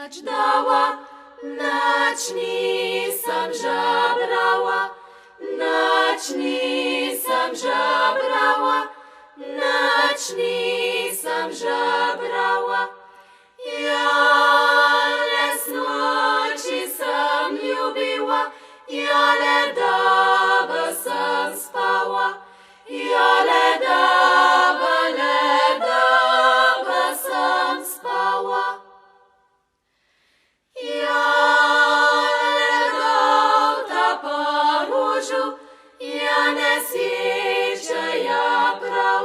dała, начни sam żabrała, начни sam żabrała, начни sam żabrała. Ja lesnoci sam lubiła, ja ledava sam spała, ja ledava sam spała. Ja ledał ta paróżu, ja ne sjeća ja prav,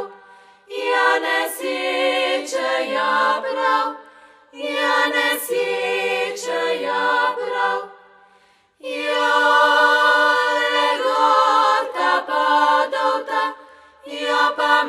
ja ne sjeća ja prav, ja ne sjeća ja prav. Ja legota padota, ja pa